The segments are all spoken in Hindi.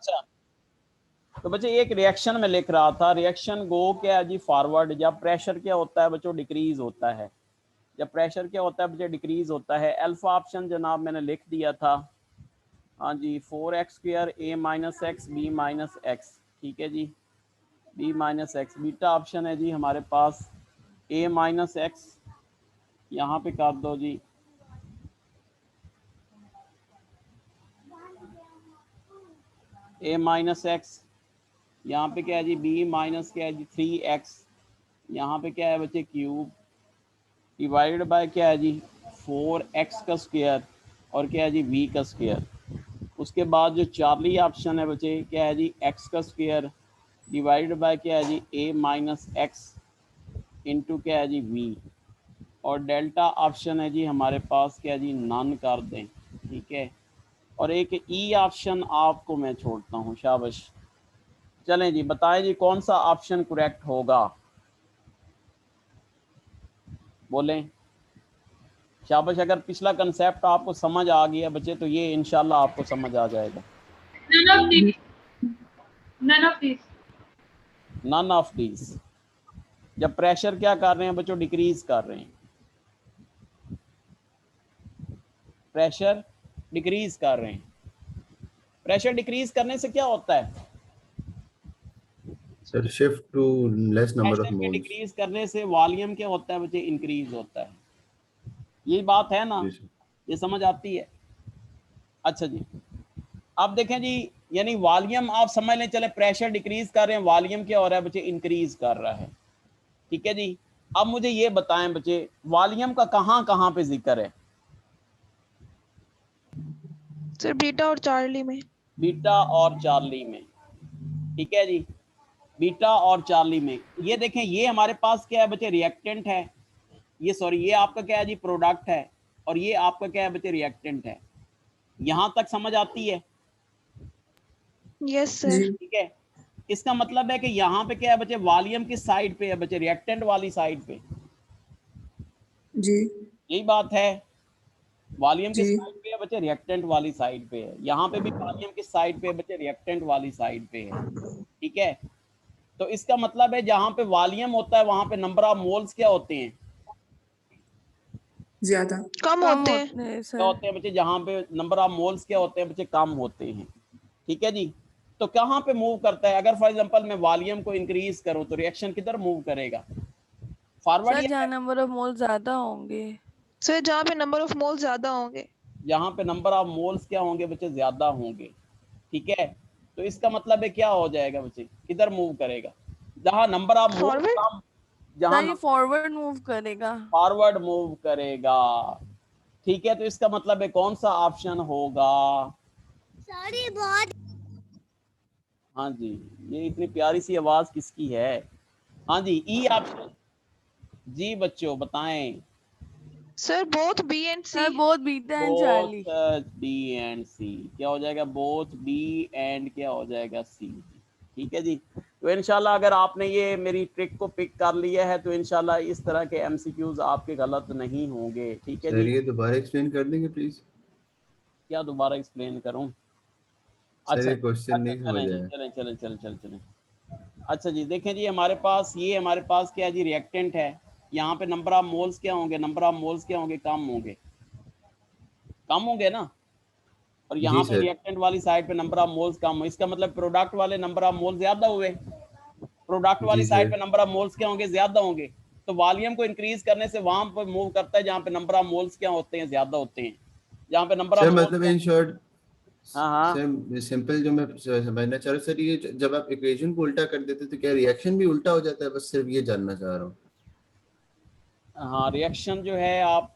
अच्छा, तो बच्चे एक रिएक्शन में लिख रहा था, रिएक्शन गो क्या है जी फॉरवर्ड, जब प्रेशर क्या होता है बच्चों डिक्रीज होता है, जब प्रेशर क्या होता है बच्चे डिक्रीज होता है। अल्फा ऑप्शन जनाब मैंने लिख दिया था, हाँ जी 4x² a minus x b minus x, ठीक है जी, b minus x. Beta option है जी हमारे पास a माइनस एक्स, यहाँ पे कर दो जी a माइनस एक्स, यहाँ पे क्या है जी b माइनस क्या है जी 3x, यहाँ पे क्या है बच्चे क्यूब, डिवाइडेड बाय क्या है जी 4x का स्क्वायर और क्या है जी v का स्क्वायर। उसके बाद जो चार्ली ऑप्शन है बच्चे क्या है जी x का स्क्वायर डिवाइडेड बाय क्या है जी a माइनस एक्स इंटू क्या है जी v, और डेल्टा ऑप्शन है जी हमारे पास क्या है जी नन कर दें, ठीक है। और एक ई ऑप्शन आपको मैं छोड़ता हूँ, शाबाश। चलें जी बताएं जी कौन सा ऑप्शन करेक्ट होगा, बोलें शाबाश। अगर पिछला कंसेप्ट आपको समझ आ गया बच्चे तो ये इंशाल्लाह आपको समझ आ जाएगा। None of these. None of these, जब प्रेशर क्या कर रहे हैं बच्चों डिक्रीज कर रहे हैं, प्रेशर डिक्रीज कर रहे हैं। प्रेशर डिक्रीज करने से क्या होता है sir? Shift to less number of pressure के मोल्स। डिक्रीज करने से वॉल्यूम क्या होता है बच्चे इंक्रीज होता है, यही बात है ना, ये समझ आती है। अच्छा जी अब देखें जी, यानी वॉल्यूम आप समझ लें, चले प्रेशर डिक्रीज कर रहे हैं, वॉल्यूम क्या हो रहा है बच्चे इंक्रीज कर रहा है, ठीक है जी। अब मुझे ये बताएं बच्चे वॉल्यूम का कहां कहां पे जिक्र है? सर बीटा और चार्ली में। बीटा और चार्ली में, ठीक है जी, बीटा और चार्ली में। ये देखें ये हमारे पास क्या है बच्चे रिएक्टेंट है, ये सॉरी ये आपका क्या है जी प्रोडक्ट है, और ये आपका क्या है बच्चे रिएक्टेंट है। यहां तक समझ आती है? Yes sir. ठीक है, इसका मतलब है कि यहाँ पे क्या है बच्चे वॉल्यूम किस साइड पे है बच्चे, रिएक्टेंट वाली साइड पे जी, यही बात है। वॉल्यूम किस जी, साइड पे है बच्चे, रिएक्टेंट वाली साइड पे है। यहाँ पे भी वॉल्यूम किस साइड पे है बच्चे, रिएक्टेंट वाली साइड पे है, ठीक है। तो इसका मतलब है जहाँ पे वॉल्यूम होता है वहां पे नंबर ऑफ मोल्स क्या होते हैं, ज्यादा कम होते हैं क्या होते हैं बच्चे, जहाँ पे नंबर ऑफ मोल्स क्या होते हैं बच्चे कम होते हैं, ठीक है जी। तो कहाँ पे मूव करता है, अगर फॉर एग्जांपल मैं वॉल्यूम को इंक्रीज करूं तो रिएक्शन किधर मूव करेगा, फॉरवर्ड सर या जहाँ नंबर ऑफ मोल ज्यादा होंगे। सर जहाँ पे नंबर ऑफ मोल ज्यादा होंगे। जहाँ पे नंबर ऑफ मोल्स क्या होंगे बच्चे ज्यादा होंगे, ठीक है। तो इसका मतलब है क्या हो जाएगा बच्चे, किधर मूव करेगा, जहाँ नंबर ऑफ मोल्स फॉरवर्ड। कम, जहाँ सर ये फॉरवर्ड मूव करेगा। फॉरवर्ड मूव करेगा, ठीक है। तो इसका मतलब है कौन सा ऑप्शन होगा, सॉरी बहुत। हाँ जी ये इतनी प्यारी सी आवाज किसकी है, हाँ जी ई ऑप्शन। जी बच्चों बताएं, sir both B and C. Sir both beta and Charlie. Both B and C, क्या हो जाएगा बोथ बी एंड क्या हो जाएगा सी, ठीक है जी। तो इंशाल्लाह अगर आपने ये मेरी ट्रिक को पिक कर लिया है तो इंशाल्लाह इस तरह के एमसीक्यूज आपके गलत नहीं होंगे, ठीक है सर जी। ये दोबारा एक्सप्लेन कर देंगे प्लीज? क्या दोबारा एक्सप्लेन करूं? सर अच्छा ये क्वेश्चन नहीं समझ चलें जी आया। चलें। अच्छा जी देखें जी हमारे पास ये हमारे पास क्या है जी रिएक्टेंट है, यहाँ पे नंबर ऑफ मोल्स क्या होंगे, नंबर ऑफ मोल्स क्या होंगे, कम होंगे ना, और यहाँ जी पे सर। रिएक्टेंट वाली साइड पे नंबर ऑफ मोल्स कम हो, इसका मतलब प्रोडक्ट वाले नंबर ऑफ मोल्स ज्यादा हुए, प्रोडक्ट वाली जी साइड सर। पे नंबर ऑफ मोल्स क्या होंगे, ज्यादा होंगे। तो वॉल्यूम को इंक्रीज करने से वहां पर मूव करता है जहाँ पे नंबर ऑफ मोल्स क्या होते हैं, ज्यादा होते हैं, जहाँ पे नंबर ऑफ सर मोल्स मतलब क्या, इन शॉर्ट, हाँ हाँ सर सिंपल जो मैं समझना चाह रहा हूँ सर, ये जब आप इक्वेशन को उल्टा कर देते तो क्या रिएक्शन भी उल्टा हो जाता है? बस सिर्फ ये जानना चाह रहा हूँ। हाँ रिएक्शन जो है आप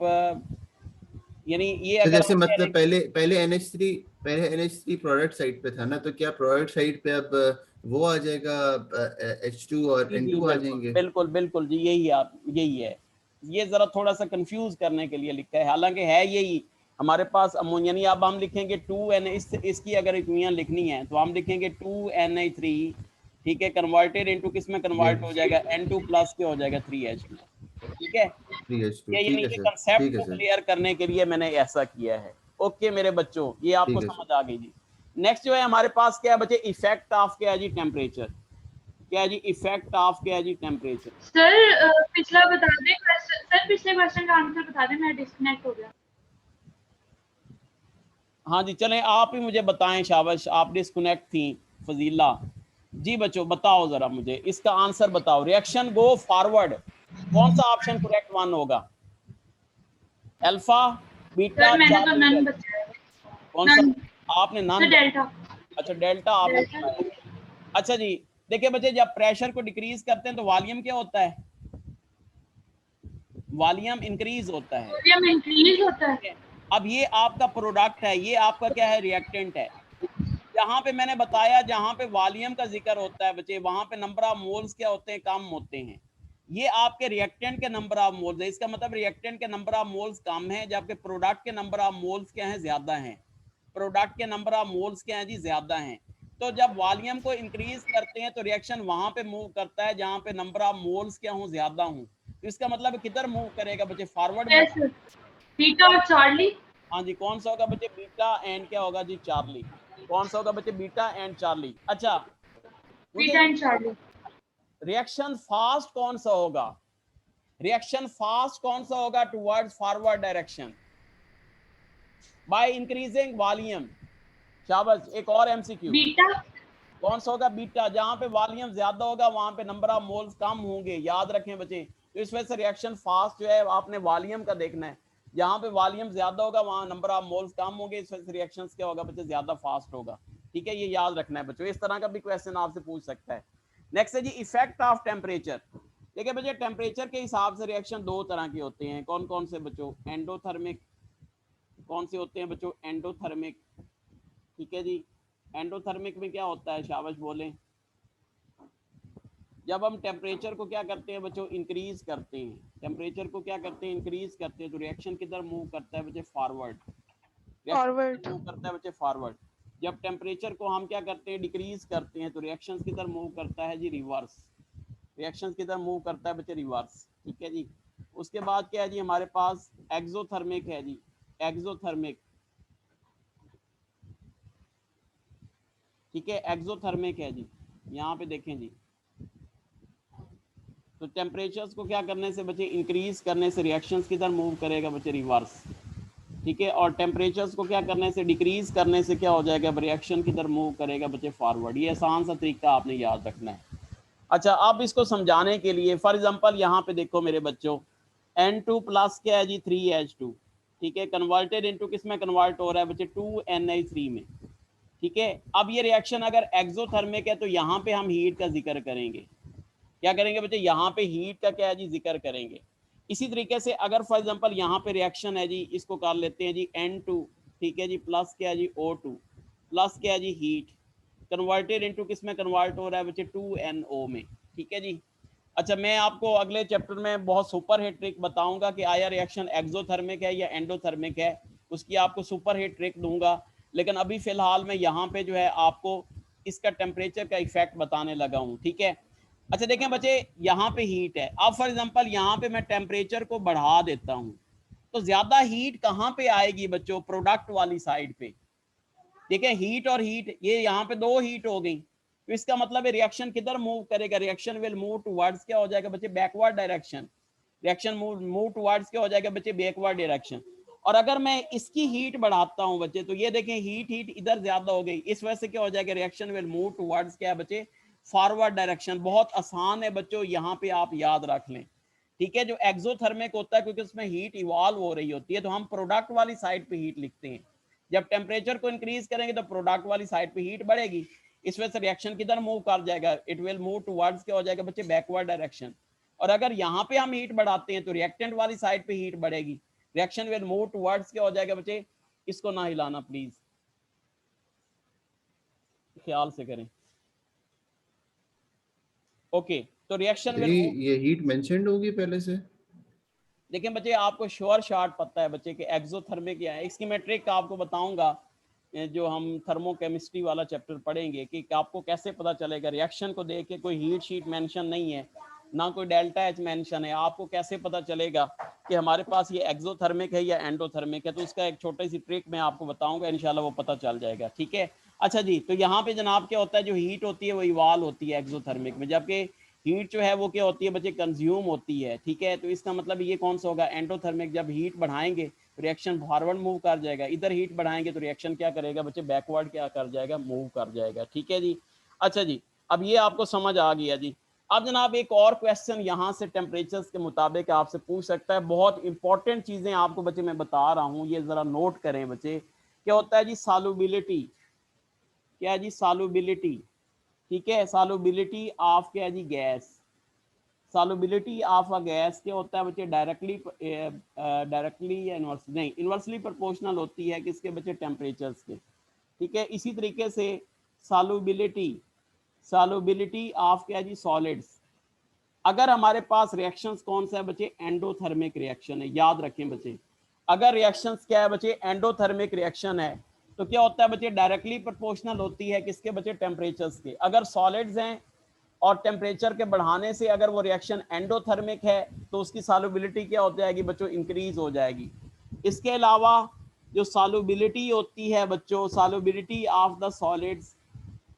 यानी ये तो अगर जैसे हम कह मतलब रहे पहले NH3 प्रोडक्ट साइड पे था ना, तो क्या प्रोडक्ट साइड पे अब वो आ जाएगा, H2 और जी N2 आ बिल्कुल जाएंगे? बिल्कुल बिल्कुल जी यही आप यही है, ये जरा थोड़ा सा कंफ्यूज करने के लिए लिखा है, हालांकि है यही। हमारे पास यानी अब हम लिखेंगे 2N, इसकी अगर इक्वेशन लिखनी है तो हम लिखेंगे 2Na3, ठीक है, कन्वर्टेड इनटू किस में कन्वर्ट हो जाएगा, N2 प्लस क्या हो जाएगा 3H2, ठीक है। 3H2, ये यानी ठीक है ये सर। कंसेप्ट ठीक है को सर। क्लियर करने के लिए मैंने ऐसा किया है। ओके मेरे बच्चों ये आपको ठीक है सर। समझ आ गई जी। नेक्स्ट जो है हमारे पास क्या है बच्चे, इफेक्ट ऑफ क्या है जी, टेम्परेचर। क्या है जी, इफेक्ट ऑफ क्या है जी, टेम्परेचर। सर पिछला बता दें सर, पिछले क्वेश्चन का आंसर बता दें, मैं डिस्कनेक्ट हो गया। हाँ जी चलें, आप ही मुझे बताएं, शाबाश, आप डिस्कनेक्ट थी फजीला जी। बच्चों बताओ जरा मुझे इसका आंसर बताओ। रिएक्शन गो फॉरवर्ड, कौन सा ऑप्शन करेक्ट वन होगा? अल्फा, बीटा, सर मैंने तो चार्ली, नन डेल्टा? बताया। कौन सा? नन। आपने सर नन? डेल्टा। अच्छा डेल्टा आपने डेल्टा। बताया। अच्छा जी देखिए बच्चे, जब प्रेशर को डिक्रीज करते हैं तो वॉल्यूम क्या होता है? वॉल्यूम इंक्रीज होता है। वॉल्यूम इंक्रीज होता है। अब ये आपका प्रोडक्ट है, ये आपका क्या है, रिएक्टेंट है। जहां पे मैंने बताया जहां पे वॉल्यूम का जिक्र होता है बच्चे, वहां पे नंबर ऑफ मोल्स क्या होते हैं, कम होते हैं। ये आपके रिएक्टेंट के नंबर ऑफ मोल्स है, इसका मतलब रिएक्टेंट के नंबर ऑफ मोल्स कम है, जबकि प्रोडक्ट के नंबर ऑफ मोल्स क्या है, ज्यादा हैं। प्रोडक्ट के नंबर ऑफ मोल्स क्या है जी, ज्यादा हैं। तो जब वॉल्यूम को इंक्रीज करते हैं तो रिएक्शन वहां पे मूव करता है जहां पे नंबर ऑफ मोल्स क्या हो, ज्यादा हूं। तो इसका मतलब किधर मूव करेगा बच्चे, फॉरवर्ड मूव। यस बीटा और चार्ली। हाँ जी कौन सा होगा बच्चे, बीटा एंड क्या होगा जी, चार्ली। कौन सा होगा बच्चे, बीटा एंड चार्ली। अच्छा beta and Charlie. Reaction fast कौन सा होगा? रिएक्शन फास्ट कौन सा होगा towards forward direction? By increasing volume. शाबाश, एक और एमसीक्यू। बीटा। कौन सा होगा, बीटा। जहां पे वॉल्यूम ज्यादा होगा वहां पे नंबर ऑफ मोल्स कम होंगे, याद रखें बच्चे। तो इस वजह से रिएक्शन फास्ट जो है आपने वॉल्यूम का देखना है। जहां पे वॉल्यूम ज्यादा होगा वहां नंबर ऑफ मोल्स कम होंगे, इस वजह से रिएक्शंस क्या होगा बच्चे, ज्यादा फास्ट होगा। ठीक है, ये याद रखना है बच्चों, इस तरह का भी क्वेश्चन आपसे पूछ सकता है। नेक्स्ट है जी इफेक्ट ऑफ टेम्परेचर। देखिए बच्चे टेम्परेचर के हिसाब से रिएक्शन दो तरह के होते हैं। कौन कौन से बच्चों, एंडोथर्मिक। कौन से होते हैं बच्चों, एंडोथर्मिक। ठीक है जी, एंडोथर्मिक में क्या होता है, शाबाश बोलें। जब हम टेम्परेचर को क्या करते हैं बच्चों, इंक्रीज करते हैं। टेम्परेचर को क्या करते हैं, इंक्रीज करते हैं, तो रिएक्शन किधर मूव करता है बच्चे, फॉरवर्ड। फॉरवर्ड। मूव करता है बच्चे, फॉरवर्ड। जब टेम्परेचर को हम क्या करते हैं, डिक्रीज करते हैं, तो रिएक्शन किधर मूव करता है जी, रिवर्स। रिएक्शन किधर मूव करता है बच्चे, रिवर्स। ठीक है जी। उसके बाद क्या है जी, हमारे पास एक्सोथर्मिक है जी, एक्सोथर्मिक। ठीक है, एक्सोथर्मिक है जी। यहाँ पे देखें जी, तो टेम्परेचर्स को क्या करने से बच्चे, इंक्रीज करने से रिएक्शंस किधर मूव करेगा बच्चे, रिवर्स। ठीक है, और टेम्परेचर्स को क्या करने से, डिक्रीज करने से क्या हो जाएगा, रिएक्शन किधर मूव करेगा बच्चे, फॉरवर्ड। ये आसान सा तरीका आपने याद रखना है। अच्छा अब इसको समझाने के लिए फॉर एग्जांपल यहाँ पे देखो मेरे बच्चों, N2 प्लस क्या है जी, 3H2। ठीक है, कन्वर्टेड इनटू किस में कन्वर्ट हो रहा है बच्चे, 2Na3 में। ठीक है, अब ये रिएक्शन अगर एक्सोथर्मिक है तो यहाँ पे हम हीट का जिक्र करेंगे। क्या करेंगे बच्चे, यहाँ पे हीट का क्या है जी, जिक्र करेंगे। इसी तरीके से अगर फॉर एग्जांपल यहाँ पे रिएक्शन है जी, इसको कर लेते हैं जी N2। ठीक है जी, प्लस क्या है जी, O2 प्लस क्या है जी, हीट, कन्वर्टेड इनटू किस में कन्वर्ट हो रहा है बच्चे, 2NO में। ठीक है जी। अच्छा मैं आपको अगले चैप्टर में बहुत सुपर हिट ट्रिक बताऊंगा कि आया रिएक्शन एक्सोथर्मिक है या एंडोथर्मिक है, उसकी आपको सुपर हिट ट्रिक दूंगा। लेकिन अभी फिलहाल मैं यहाँ पे जो है आपको इसका टेम्परेचर का इफेक्ट बताने लगा हूँ। ठीक है। अच्छा देखें बच्चे, यहाँ पे हीट है। अब फॉर एग्जांपल यहाँ पे मैं टेम्परेचर को बढ़ा देता हूँ तो ज्यादा हीट कहाँ पे आएगी बच्चों, प्रोडक्ट वाली साइड पे। देखें हीट और हीट, ये यहाँ पे दो हीट हो गई, तो इसका मतलब है रिएक्शन किधर मूव करेगा, रिएक्शन विल मूव टुवर्ड्स क्या हो जाएगा बच्चे, backward direction. Reaction move towards क्या हो जाएगा बच्चे, बैकवर्ड डायरेक्शन। और अगर मैं इसकी हीट बढ़ाता हूं बच्चे, तो ये देखें हीट इधर ज्यादा हो गई, इस वजह से क्या हो जाएगा, रिएक्शन विल मूव टुवर्ड्स क्या है बच्चे, फॉरवर्ड डायरेक्शन। बहुत आसान है बच्चों, यहाँ पे आप याद रख लें। ठीक है, जो एक्सोथर्मिक होता है क्योंकि उसमें हीट इवॉल्व हो रही होती है, तो हम प्रोडक्ट वाली साइड पे हीट लिखते हैं। जब टेम्परेचर को इंक्रीज करेंगे तो प्रोडक्ट वाली साइड पे हीट बढ़ेगी, इस वजह से रिएक्शन किधर मूव कर जाएगा, इट विल मूव टुवर्ड्स क्या हो जाएगा बच्चे, बैकवर्ड डायरेक्शन। और अगर यहाँ पे हम हीट बढ़ाते हैं तो रिएक्टेंट वाली साइड पे हीट बढ़ेगी, रिएक्शन विल मूव टुवर्ड्स क्या हो जाएगा बच्चे, इसको ना हिलाना प्लीज, ख्याल से करें। ओके, तो रिएक्शन विल मूव। ये हीट मेंशन्ड होगी पहले से? देखिए बच्चे आपको श्योर शॉट पता है बच्चे कि एक्सोथर्मिक क्या है, इसकी मैं ट्रिक आपको बताऊंगा जो हम थर्मोकेमिस्ट्री वाला चैप्टर पढ़ेंगे कि आपको कैसे पता चलेगा। रिएक्शन को देख के कोई हीट शीट मेंशन नहीं है, ना कोई डेल्टा एच मेंशन है, आपको कैसे पता चलेगा कि हमारे पास ये एक्सोथर्मिक है या एंडोथर्मिक है। तो उसका एक छोटी सी ट्रिक मैं आपको बताऊंगा, इंशाल्लाह वो पता चल जाएगा। ठीक है, अच्छा जी, तो यहाँ पे जनाब क्या होता है, जो हीट होती है वो इवाल होती है एक्सोथर्मिक में, जबकि हीट जो है वो क्या होती है बच्चे, कंज्यूम होती है। ठीक है, तो इसका मतलब ये कौन सा होगा, एंडोथर्मिक। जब हीट बढ़ाएंगे तो रिएक्शन फॉरवर्ड मूव कर जाएगा, इधर हीट बढ़ाएंगे तो रिएक्शन क्या करेगा बच्चे, बैकवर्ड क्या कर जाएगा, मूव कर जाएगा। ठीक है जी। अच्छा जी, अब ये आपको समझ आ गया जी। अब जनाब एक और क्वेश्चन यहाँ से टेम्परेचर्स के मुताबिक आपसे पूछ सकता है, बहुत इंपॉर्टेंट चीज़ें आपको बच्चे मैं बता रहा हूँ, ये ज़रा नोट करें बच्चे। क्या होता है जी, सॉल्युबिलिटी। क्या है जी, सॉल्युबिलिटी। ठीक है, सॉल्युबिलिटी ऑफ क्या है जी, gas. Solubility of a gas क्या होता है बच्चे, डायरेक्टली या इनवर्सली, नहीं इनवर्सली प्रोपोर्शनल होती है किसके बच्चे, टेम्परेचर्स के। ठीक है, इसी तरीके से सॉल्युबिलिटी ऑफ क्या है जी, सॉलिड्स। अगर हमारे पास रिएक्शंस कौन सा है बच्चे, एंडोथर्मिक रिएक्शन है, याद रखें बच्चे। अगर रिएक्शंस क्या है बच्चे, एंडोथर्मिक रिएक्शन है, तो क्या होता है बच्चे, डायरेक्टली प्रोपोर्शनल होती है किसके बच्चे, टेम्परेचर्स के। अगर सॉलिड्स हैं और टेम्परेचर के बढ़ाने से अगर वो रिएक्शन एंडोथर्मिक है तो उसकी सॉल्युबिलिटी क्या हो जाएगी बच्चों, इंक्रीज हो जाएगी। इसके अलावा जो सॉल्युबिलिटी होती है बच्चों, सॉल्युबिलिटी ऑफ द सॉलिड्स,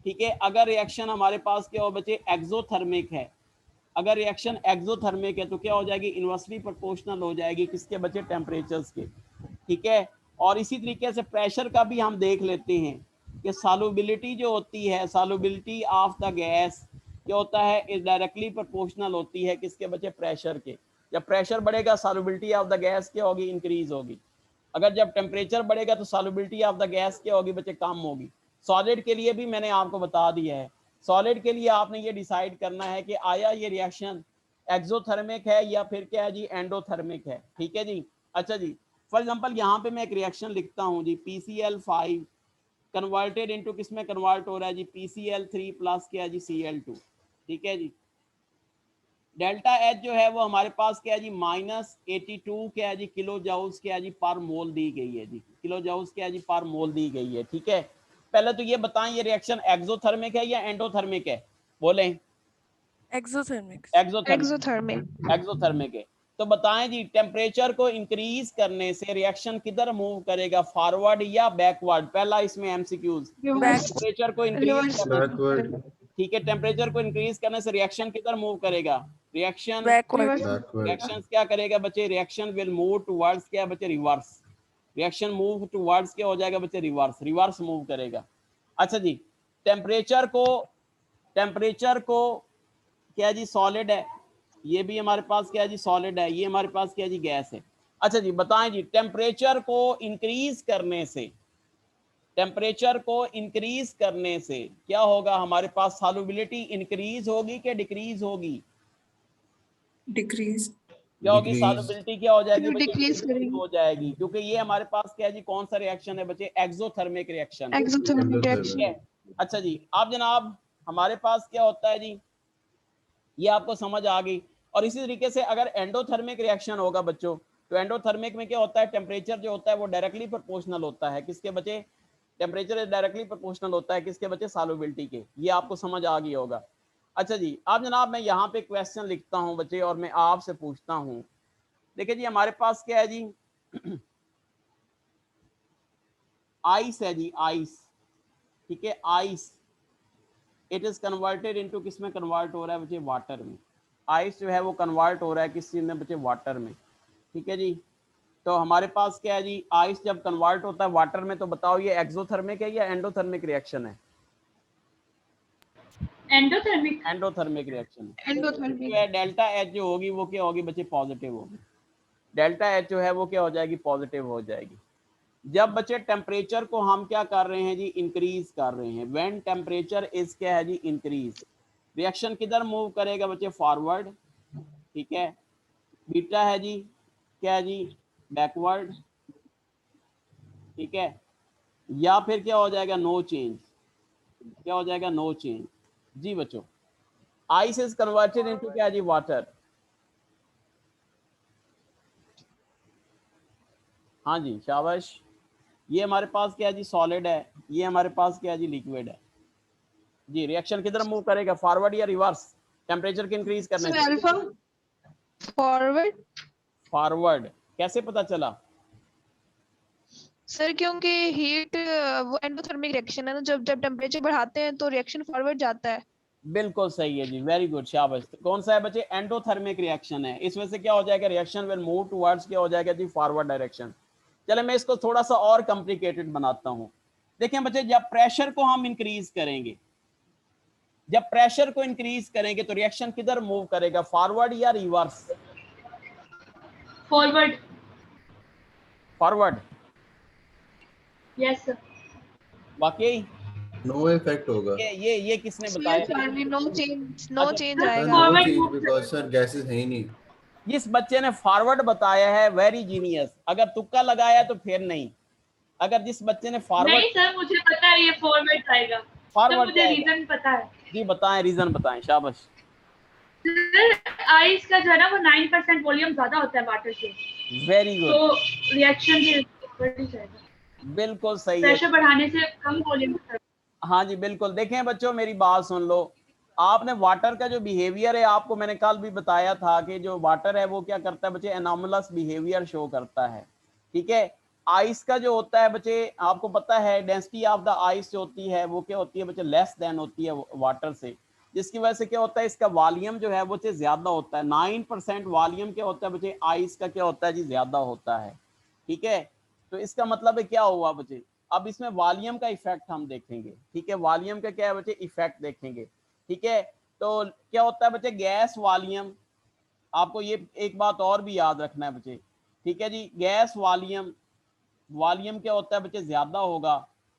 ठीक है, अगर रिएक्शन हमारे पास क्या हो बच्चे, एक्सोथर्मिक है, अगर रिएक्शन एक्सोथर्मिक है तो क्या हो जाएगी, इनवर्सली प्रोपोर्शनल हो जाएगी किसके बच्चे, टेम्परेचर्स के। ठीक है, और इसी तरीके से प्रेशर का भी हम देख लेते हैं कि सॉल्युबिलिटी जो होती है, सॉल्युबिलिटी ऑफ द गैस क्या होता है, इज डायरेक्टली प्रोपोर्शनल होती है किसके बच्चे, प्रेशर के। जब प्रेशर बढ़ेगा सॉल्युबिलिटी ऑफ द गैस क्या होगी, इंक्रीज होगी। अगर जब टेम्परेचर बढ़ेगा तो सॉल्युबिलिटी ऑफ द गैस क्या होगी बच्चे, कम होगी। सॉलिड के लिए भी मैंने आपको बता दिया है। सॉलिड के लिए आपने ये डिसाइड करना है कि आया ये रिएक्शन एक्सोथर्मिक है या फिर क्या है जी, एंडोथर्मिक है। ठीक है जी। अच्छा जी, फॉर एग्जांपल यहाँ पे मैं एक रिएक्शन लिखता हूँ जी, PCl5 कन्वर्टेड इनटू किस में कन्वर्ट हो रहा है जी, PCl3 प्लस क्या है जी, Cl2। ठीक है जी, डेल्टा एच जो है वो हमारे पास क्या है जी, -82 क्या है जी, किलो जाउल्स क्या है जी, पर मोल दी गई है जी, किलो जाउल्स क्या है जी, पर मोल दी गई है। ठीक है, पहले तो ये बताएं ये रिएक्शन एक्सोथर्मिक है या एंडोथर्मिक है, बोलें। एक्सोथर्मिक। एक्सोथर्मिक। एक्सोथर्मिक है। तो बताएं जी, टेम्परेचर को इंक्रीज करने से रिएक्शन किधर मूव करेगा, फॉरवर्ड या बैकवर्ड। पहला इसमें एमसीक्यूज, टेम्परेचर को इंक्रीज करने से, बैकवर्ड, ठीक है, टेम्परेचर को इंक्रीज करने से रिएक्शन किधर मूव करेगा, रिएक्शन, बैकवर्ड। बैकवर्ड, रिएक्शन क्या करेगा बच्चे, रिएक्शन विल मूव टुवर्ड्स क्या बच्चे, रिवर्स। रिएक्शन मूव टुवर्ड्स क्या हो जाएगा बच्चे, रिवर्स, रिवर्स मूव करेगा। अच्छा जी, टेम्परेचर को क्या जी, सॉलिड है, ये भी हमारे पास क्या है जी, सॉलिड है, ये हमारे पास क्या है जी, गैस है। अच्छा जी, बताएं जी, टेम्परेचर को इंक्रीज करने से, टेम्परेचर को इंक्रीज करने से क्या होगा, हमारे पास सॉल्युबिलिटी इंक्रीज होगी कि डिक्रीज होगी, डिक्रीज। क्या होगी, डिक्रीज, सॉल्युबिलिटी क्या हो जाएगी बच्चे, डिक्रीज डिक्रीज करेंगे। हो जाएगी, क्योंकि ये हमारे पास क्या है जी, कौन सा रिएक्शन है बच्चे, एक्सोथर्मिक रिएक्शन है। एक्सोथर्मिक ठीक रिएक्शन। है। अच्छा जी, अब जनाब हमारे पास क्या होता है जी, ये आपको समझ आ गई। और इसी तरीके से अगर एंडोथर्मिक रिएक्शन होगा बच्चों, तो एंडोथर्मिक में क्या होता है, टेम्परेचर जो होता है वो डायरेक्टली प्रोपोर्शनल होता है किसके बच्चे, टेम्परेचर डायरेक्टली प्रोपोर्शनल होता है किसके बच्चे, सॉल्युबिलिटी के। ये आपको समझ आ गई होगा। अच्छा जी, अब जनाब मैं यहाँ पे क्वेश्चन लिखता हूँ बच्चे और मैं आपसे पूछता हूँ। देखिए जी, हमारे पास क्या है जी, आइस है जी, आइस। ठीक है, ice, it is converted into किस में कन्वर्ट हो रहा है बच्चे, वाटर में। आइस जो है वो कन्वर्ट हो रहा है किस चीज में बच्चे, वाटर में। ठीक है जी, तो हमारे पास क्या है जी, आइस जब कन्वर्ट होता है वाटर में, तो बताओ ये एक्सोथर्मिक है या एंडोथर्मिक रिएक्शन है, एंडोथर्मिक। एंडोथर्मिक रिएक्शन है। एंडोथर्मिक। जो है डेल्टा एच जो होगी वो क्या होगी बच्चे, पॉजिटिव होगी। डेल्टा एच जो है वो क्या हो जाएगी, पॉजिटिव हो जाएगी। जब बच्चे टेम्परेचर को हम क्या कर रहे हैं जी, इंक्रीज कर रहे हैं, व्हेन टेम्परेचर इज क्या है जी, इंक्रीज, रिएक्शन किधर मूव करेगा बच्चे, फॉरवर्ड। ठीक है, बीटा है जी क्या है जी, बैकवर्ड। ठीक है, या फिर क्या हो जाएगा, नो चेंज, क्या हो जाएगा, नो चेंज। जी बच्चों, आइस इज कन्वर्टेड इनटू क्या है जी, वाटर। हाँ जी, शाबाश। ये हमारे पास क्या है जी, सॉलिड है, ये हमारे पास क्या है जी, लिक्विड है। जी, रिएक्शन किधर मूव करेगा, फॉरवर्ड या रिवर्स, टेम्परेचर के इंक्रीज करने से, अल्फा फॉरवर्ड। फॉरवर्ड। कैसे पता चला, सर क्योंकि हीट वो एंडोथर्मिक रिएक्शन है ना, जब जब टेम्परेचर बढ़ाते हैं तो रिएक्शन फॉरवर्ड जाता है। बिल्कुल सही है जी, वेरी गुड, शाबाश। कौन सा है बच्चे? एंडोथर्मिक रिएक्शन है। इस वजह से क्या हो जाएगा, रिएक्शन विल मूव टुवर्ड्स क्या हो जाएगा जी, फॉरवर्ड डायरेक्शन। चले मैं इसको थोड़ा सा और कॉम्प्लिकेटेड बनाता हूं। देखें बच्चे, जब प्रेशर को हम इंक्रीज करेंगे, जब प्रेशर को इंक्रीज करेंगे तो रिएक्शन किधर मूव करेगा, फॉरवर्ड या reverse? Forward. Forward. Yes sir. वाकई नो इफेक्ट होगा। ये किसने सर बताया? फाइनली नो अच्छा, चेंज सर आएगा। No forward change move because sir gases है ही नहीं। जिस बच्चे ने फॉरवर्ड बताया है वेरी जीनियस, अगर तुक्का लगाया तो फिर नहीं। अगर जिस बच्चे ने फॉरवर्ड, नहीं सर, मुझे पता है ये फॉरवर्ड आएगा। तो फॉरवर्ड मुझे जाएगा रीजन पता है। जी, बताएं, रीजन बताएं, शाबाश। आइस का जो है ना वो 9% वॉल्यूम ज्यादा होता है वाटर से, वेरी गुड, तो रिएक्शन भी बढ़ ही जाएगा। बिल्कुल सही है। प्रेशर बढ़ाने से कम वॉल्यूम होता है। हाँ जी बिल्कुल। देखें बच्चों, मेरी बात सुन लो। आपने वाटर का जो बिहेवियर है, आपको मैंने कल भी बताया था कि जो वाटर है वो क्या करता है बच्चे, एनॉमलस बिहेवियर शो करता है। ठीक है। आइस का जो होता है बच्चे, आपको पता है डेंसिटी ऑफ द आइस जो होती है वो क्या होती है बच्चे, लेस देन होती है वाटर से, जिसकी वजह से क्या होता है, इसका वॉल्यूम जो है वो ज्यादा होता है। 9% वॉल्यूम क्या होता है बच्चे, आइस का क्या होता है जी, ज्यादा होता है। ठीक है। तो इसका मतलब है क्या हुआ बच्चे, अब इसमें वॉल्यूम का इफेक्ट हम देखेंगे। ठीक है, वॉल्यूम का क्या है बच्चे, इफेक्ट देखेंगे। ठीक है। तो क्या होता है बच्चे, गैस वॉल्यूम, आपको ये एक बात और भी याद रखना है बच्चे। ठीक है जी, गैस वॉल्यूम, वॉल्यूम क्या होता है बच्चे, ज्यादा होगा,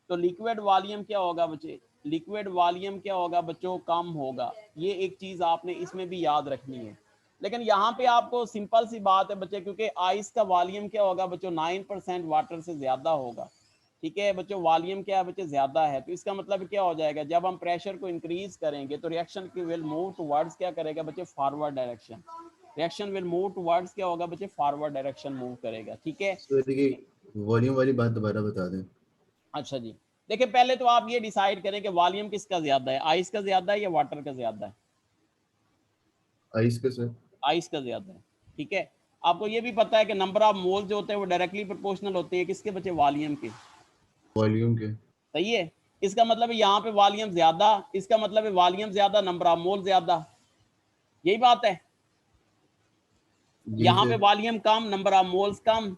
तो लिक्विड वॉल्यूम क्या होगा बच्चे, लिक्विड वॉल्यूम क्या होगा बच्चों, कम होगा। ये एक चीज आपने इसमें भी याद रखनी है। लेकिन यहाँ पे आपको सिंपल सी बात है बच्चे, क्योंकि आइस का वॉल्यूम क्या होगा बच्चों, 9% वाटर से ज्यादा होगा। ठीक है बच्चों, वॉल्यूम क्या है बच्चे, ज्यादा है, तो इसका मतलब क्या हो जाएगा, जब हम प्रेशर को इंक्रीज करेंगे तो रिएक्शन की विल मूव टुवर्ड्स क्या करेगा बच्चे, forward direction. Reaction will move towards क्या होगा बच्चे, फॉरवर्ड डायरेक्शन मूव करेगा। ठीक है। तो देखिए वॉल्यूम वाली बात दोबारा बता दें। अच्छा जी, देखिए पहले तो आप ये डिसाइड करें कि वॉल्यूम किसका ज्यादा है, आइस का ज्यादा है या वाटर का ज्यादा है? आइस के सर। आइस का ज्यादा है। ठीक है। आपको ये भी पता है कि नंबर ऑफ मोल जो होते हैं वो डायरेक्टली प्रोपोर्शनल होते हैं किसके बच्चे, वॉल्यूम के। वॉल्यूम के। सही है। इसका मतलब है यहाँ पे वॉल्यूम ज्यादा, इसका मतलब है वॉल्यूम ज्यादा, नंबर ऑफ मोल ज्यादा, यही बात है। जी यहाँ पे सर। वॉल्यूम कम, नंबर ऑफ मोल्स कम।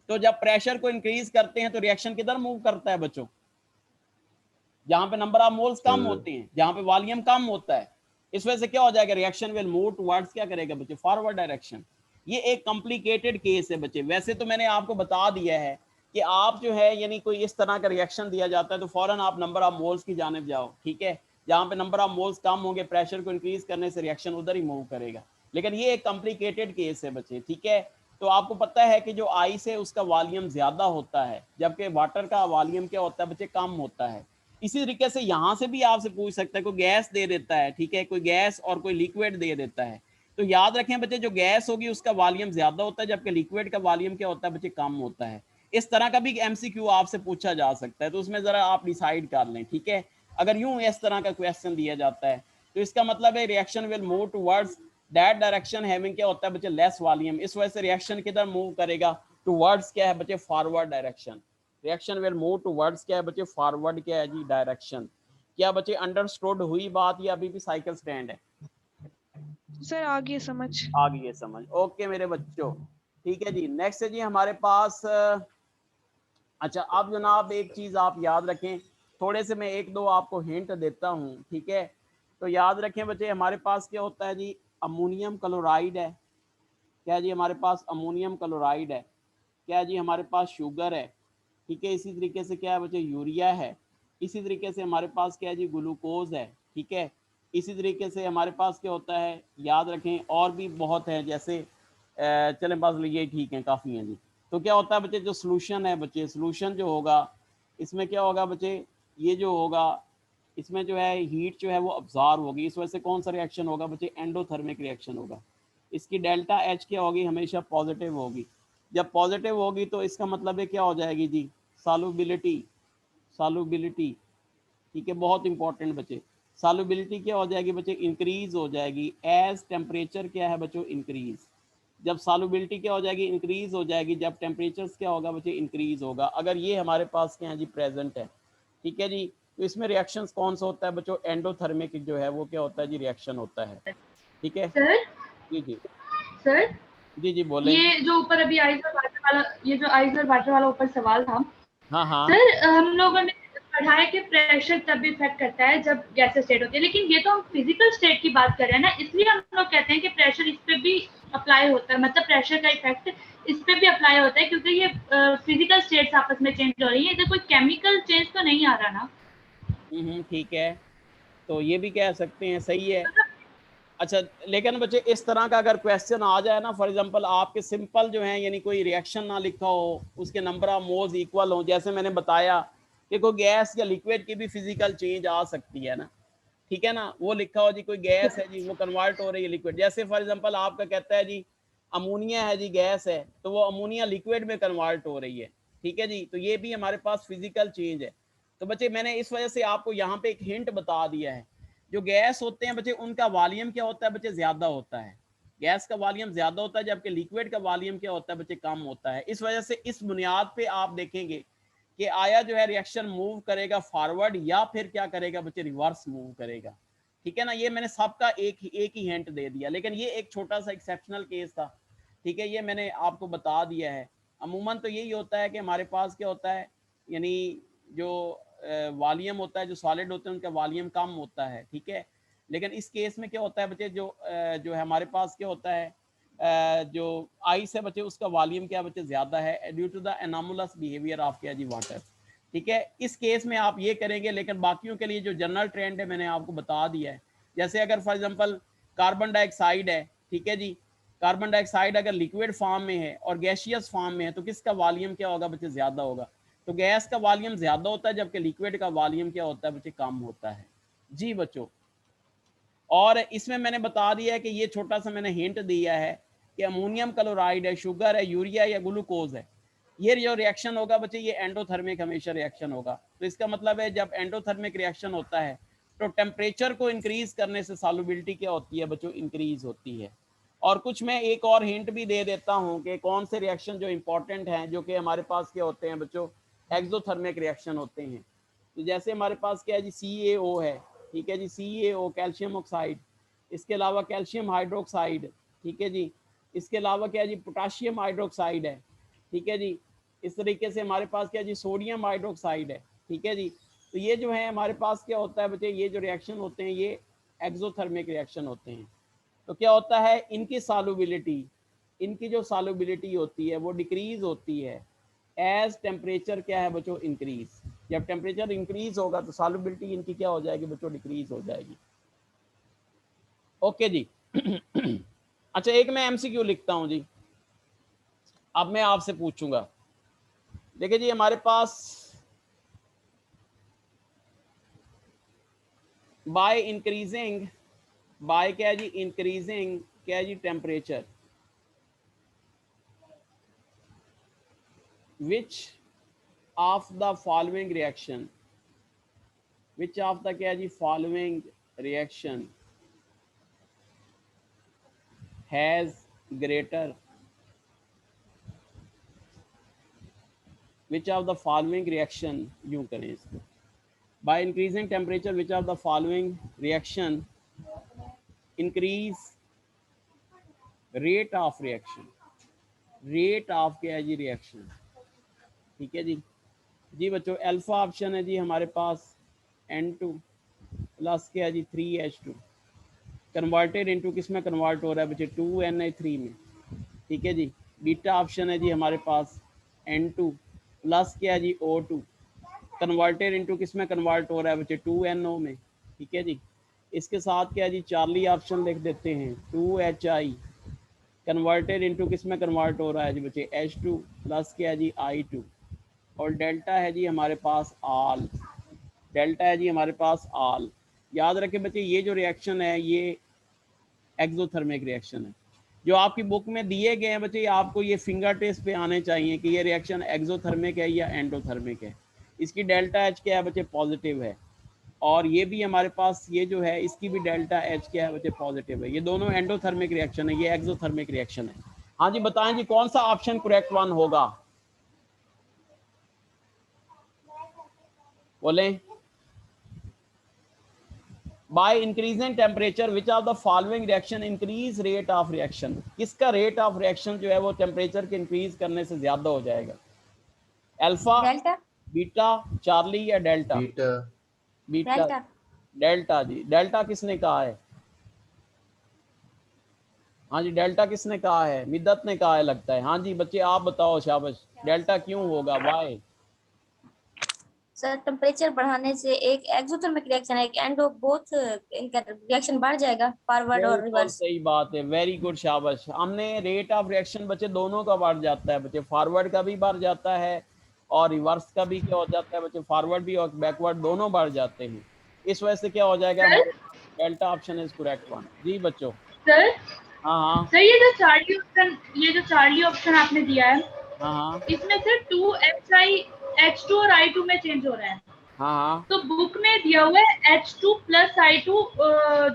तो जब प्रेशर को इंक्रीज करते हैं तो रिएक्शन किधर मूव करता है बच्चों, जहां पे नंबर ऑफ मोल्स कम होते हैं, जहां पे वॉल्यूम कम होता है। इस वजह से क्या हो जाएगा, रिएक्शन विल मूव टुवर्ड्स क्या करेगा बच्चे, फॉरवर्ड डायरेक्शन। ये एक कॉम्प्लिकेटेड केस है बच्चे। वैसे तो मैंने आपको बता दिया है कि आप जो है यानी कोई इस तरह का रिएक्शन दिया जाता है तो फौरन आप नंबर ऑफ मोल्स की जानिब जाओ। ठीक है। जहां पे नंबर ऑफ मोल्स कम होंगे, प्रेशर को इंक्रीज करने से रिएक्शन उधर ही मूव करेगा। लेकिन ये एक कॉम्प्लिकेटेड केस है बच्चे। ठीक है। तो आपको पता है कि जो आइस है उसका वॉल्यूम ज्यादा होता है, जबकि वाटर का वॉल्यूम क्या होता है बच्चे, कम होता है। इसी तरीके से यहाँ से भी आपसे पूछ सकता है, कोई गैस दे देता है, ठीक है, कोई गैस और कोई लिक्विड दे देता है, तो याद रखें बच्चे, जो गैस होगी उसका वॉल्यूम ज्यादा होता है, जबकि लिक्विड का वॉल्यूम क्या होता है बच्चे, कम होता है। इस तरह का भी एमसीक्यू आपसे पूछा जा सकता है, तो उसमें जरा आप डिसाइड कर लें। ठीक है। अगर यूं इस तरह का क्वेश्चन दिया जाता है तो इसका मतलब है reaction will move towards that direction having क्या होता है बच्चे, लेस वॉल्यूम। इस वजह से रिएक्शन किधर मूव करेगा, टुवर्ड्स क्या है बच्चे, forward direction. Reaction will move towards क्या है बच्चे, फॉरवर्ड क्या है जी, डायरेक्शन। क्या बच्चे अंडरस्टूड हुई बात, या अभी भी साइकिल स्टैंड है? सर आ गई समझ। आ गई है समझ। ओके मेरे बच्चों, ठीक है जी। नेक्स्ट है जी हमारे पास अच्छा अब जनाब एक चीज आप याद रखें, थोड़े से मैं एक दो आपको हिंट देता हूँ। ठीक है। तो याद रखें बच्चे, हमारे पास क्या होता है जी, अमोनियम क्लोराइड है। क्या जी, हमारे पास अमोनियम क्लोराइड है। क्या जी, हमारे पास शुगर है। ठीक है। इसी तरीके से क्या है बच्चे, यूरिया है। इसी तरीके से हमारे पास क्या है जी, ग्लूकोज है। ठीक है। इसी तरीके से हमारे पास क्या होता है, याद रखें और भी बहुत है, जैसे चलें बस ये ठीक है, काफ़ी हैं जी। तो क्या होता है बच्चे, जो सोल्यूशन है बच्चे, सोल्यूशन जो होगा इसमें क्या होगा बच्चे, ये जो होगा इसमें जो है हीट जो है वो अब्जॉर्ब होगी। इस वजह से कौन सा रिएक्शन होगा बच्चे, एंडोथर्मिक रिएक्शन होगा। इसकी डेल्टा एच क्या होगी, हमेशा पॉजिटिव होगी। जब पॉजिटिव होगी तो इसका मतलब है क्या हो जाएगी जी, सॉल्युबिलिटी। सॉल्युबिलिटी, ठीक है, बहुत इंपॉर्टेंट बच्चे। सॉल्युबिलिटी क्या हो जाएगी बच्चे, इंक्रीज हो जाएगी एज टेम्परेचर क्या है बच्चों, इंक्रीज। जब सॉल्युबिलिटी क्या हो जाएगी, इंक्रीज हो जाएगी, जब टेम्परेचर क्या होगा बच्चे, इंक्रीज होगा। अगर ये हमारे पास क्या है जी, प्रेजेंट है, ठीक है जी। तो इसमें रिएक्शंस कौन सा होता है बच्चों, एंडोथर्मिक जो है वो क्या होता है जी, रिएक्शन होता है, ठीक है। सर जी जी सर जी जी बोले। ये जो ऊपर अभी आइस और वाटर वाला, ये जो आइस और वाटर वाला ऊपर सवाल था हाँ हाँ सर, हम लोगों ने पढ़ा है कि प्रेशर तब भी इफेक्ट करता है जब गैसेस स्टेट होती है, लेकिन ये तो हम फिजिकल स्टेट की बात कर रहे हैं ना, इसलिए हम लोग कहते हैं कि प्रेशर इस पे भी अप्लाई होता है, मतलब प्रेशर का इफेक्ट इस पे भी अप्लाई होता है, क्योंकि ये फिजिकल स्टेट्स आपस में चेंज हो रही है, इधर कोई केमिकल चेंज तो नहीं आ रहा ना। ठीक है, तो ये भी कह सकते हैं, सही है। अच्छा, लेकिन बच्चे इस तरह का अगर क्वेश्चन आ जाए ना, फॉर एग्जांपल आपके सिंपल जो है, यानी कोई रिएक्शन ना लिखा हो, उसके नंबर ऑफ मोल्स इक्वल हो, जैसे मैंने बताया कि कोई गैस या लिक्विड की भी फिजिकल चेंज आ सकती है ना, ठीक है ना। वो लिखा हो जी, कोई गैस है जी, वो कन्वर्ट हो रही है लिक्विड, जैसे फॉर एग्जांपल आपका कहता है जी अमोनिया है जी, गैस है, तो वो अमोनिया लिक्विड में कन्वर्ट हो रही है, ठीक है जी। तो ये भी हमारे पास फिजिकल चेंज है। तो बच्चे मैंने इस वजह से आपको यहाँ पे एक हिंट बता दिया है, जो गैस होते हैं बच्चे उनका वॉल्यूम क्या होता है बच्चे, ज्यादा होता है, गैस का वॉल्यूम ज्यादा होता है, जबकि लिक्विड का वॉल्यूम क्या होता है बच्चे, कम होता है। इस वजह से इस बुनियाद पे आप देखेंगे कि आया जो है रिएक्शन मूव करेगा फॉरवर्ड या फिर क्या करेगा बच्चे, रिवर्स मूव करेगा, ठीक है ना। ये मैंने सबका एक ही हिंट दे दिया, लेकिन ये एक छोटा सा एक्सेप्शनल केस था, ठीक है, ये मैंने आपको बता दिया है। अमूमन तो यही होता है कि हमारे पास क्या होता है, यानी जो वॉल्यूम होता है, जो सॉलिड होते हैं उनका वॉल्यूम कम होता है, ठीक है। लेकिन इस केस में क्या होता है बच्चे, जो है हमारे पास क्या होता है, जो आइस है बच्चे, उसका वॉल्यूम क्या बच्चे, ज्यादा है, due to the anomalous behaviour of क्या जी, वाटर, ठीक है। इस केस में आप ये करेंगे, लेकिन बाकियों के लिए जो जनरल ट्रेंड है मैंने आपको बता दिया है। जैसे अगर फॉर एग्जांपल कार्बन डाइऑक्साइड है, ठीक है जी, कार्बन डाइऑक्साइड अगर लिक्विड फॉर्म में है और गैसियस फॉर्म में है, तो किसका वॉल्यूम क्या होगा बच्चे, ज्यादा होगा। तो गैस का वॉल्यूम ज्यादा होता है, जबकि लिक्विड का वॉल्यूम क्या होता है बच्चे, कम होता है जी बच्चों। और इसमें मैंने बता दिया है कि ये छोटा सा मैंने हिंट दिया है कि अमोनियम क्लोराइड है, शुगर है, यूरिया या ग्लूकोज है, ये जो रिएक्शन होगा बच्चे, ये एंडोथर्मिक हमेशा रिएक्शन होगा। तो इसका मतलब है जब एंडोथर्मिक रिएक्शन होता है तो टेम्परेचर को इंक्रीज करने से सॉल्युबिलिटी क्या होती है बच्चों, इंक्रीज होती है। और कुछ मैं एक और हिंट भी दे देता हूं कि कौन से रिएक्शन जो इंपॉर्टेंट हैं, जो कि हमारे पास क्या होते हैं बच्चों, एक्सोथर्मिक रिएक्शन होते हैं। तो जैसे हमारे पास क्या है जी, CaO है, ठीक है जी, CaO कैल्शियम ऑक्साइड, इसके अलावा कैल्शियम हाइड्रोक्साइड, ठीक है जी, इसके अलावा क्या है जी, पोटाशियम हाइड्रोक्साइड है, ठीक है जी। इस तरीके से हमारे पास क्या है जी, सोडियम हाइड्रोक्साइड है, ठीक है जी। तो ये जो है हमारे पास क्या होता है बच्चे, ये जो रिएक्शन होते हैं ये एक्सोथर्मिक रिएक्शन होते हैं। तो क्या होता है, इनकी सॉल्युबिलिटी, इनकी जो सॉल्युबिलिटी होती है वो डिक्रीज होती है एज टेम्परेचर क्या है बच्चों, इंक्रीज। जब टेम्परेचर इंक्रीज होगा तो सॉल्युबिलिटी इनकी क्या हो जाएगी बच्चों, डिक्रीज हो जाएगी। ओके जी। अच्छा, एक मैं MCQ लिखता हूं जी, अब मैं आपसे पूछूंगा। देखिए जी, हमारे पास बाय इंक्रीजिंग, बाय क्या है जी, इंक्रीजिंग क्या है जी, temperature, which of the following reaction, which of the क्या है जी, following reaction has greater, which of the following reaction, यूं करें इसको, by increasing temperature which of the following reaction increase rate of reaction, rate of क्या है जी, reaction, ठीक है जी बच्चों। अल्फा ऑप्शन है जी हमारे पास N2 प्लस क्या है जी, 3H2 कन्वर्टेड इनटू किस में कन्वर्ट हो रहा है बच्चे, 2Na3 में, ठीक है जी। बीटा ऑप्शन है जी हमारे पास N2 प्लस क्या है जी, O2 कन्वर्टेड इनटू किस में कन्वर्ट हो रहा है बच्चे, 2NO में, ठीक है जी। इसके साथ क्या है जी, चार्ली ऑप्शन लिख देते हैं, 2HI कन्वर्टेड इनटू किस में कन्वर्ट हो रहा है जी बच्चे, H2 प्लस क्या है जी, I2, और डेल्टा है जी हमारे पास आल, डेल्टा है जी हमारे पास आल। याद रखें बच्चे, ये जो रिएक्शन है ये एक्सोथर्मिक रिएक्शन है। जो आपकी बुक में दिए गए हैं बच्चे, आपको ये फिंगर टेस्ट पे आने चाहिए कि ये रिएक्शन एक्सोथर्मिक है या एंडोथर्मिक है। इसकी डेल्टा H क्या है बच्चे, पॉजिटिव है, और ये भी हमारे पास ये जो है इसकी भी डेल्टा H क्या है बच्चे, पॉजिटिव है। ये दोनों एंडोथर्मिक रिएक्शन है, ये एक्सोथर्मिक रिएक्शन है, हाँ जी बताएं जी कौन सा ऑप्शन करेक्ट वन होगा, बोलें। By increasing temperature which of the following reaction increase rate of reaction, किसका रेट ऑफ रिएक्शन जो है वो टेम्परेचर के इंक्रीज करने से ज्यादा हो जाएगा, अल्फा, डेल्टा। बीटा, चार्ली या delta? Beta. Beta. Delta. Delta G, delta किसने कहा है? हाँ जी डेल्टा किसने कहा है? मिद्दत ने कहा है लगता है। हाँ जी बच्चे आप बताओ, शाबाश। डेल्टा क्यों होगा, वाई? सर टेम्परेचर बढ़ाने से एक एक्सोथर्मिक रिएक्शन है, एक एंडो बोथ इनका रिएक्शन बढ़ जाएगा, फॉरवर्ड और बिल्कुल रिवर्स। सही बात है, वेरी गुड, शाबाश। हमने रेट ऑफ रिएक्शन बच्चे दोनों का बढ़ जाता है बच्चे, फॉरवर्ड का भी बढ़ जाता है और रिवर्स का भी क्या हो जाता है बच्चे, फॉरवर्ड भी और बैकवर्ड दोनों बढ़ जाते हैं। इस वजह से क्या हो जाएगा हमारे delta option is correct one. जी बच्चों। सर हाँ हाँ सर ये जो चार्ली ऑप्शन आपने दिया है, हाँ हाँ इसमें से 2H2 और I2 में चेंज हो रहा है। हाँ हाँ तो बुक में दिया हुआ है H2 प्लस I2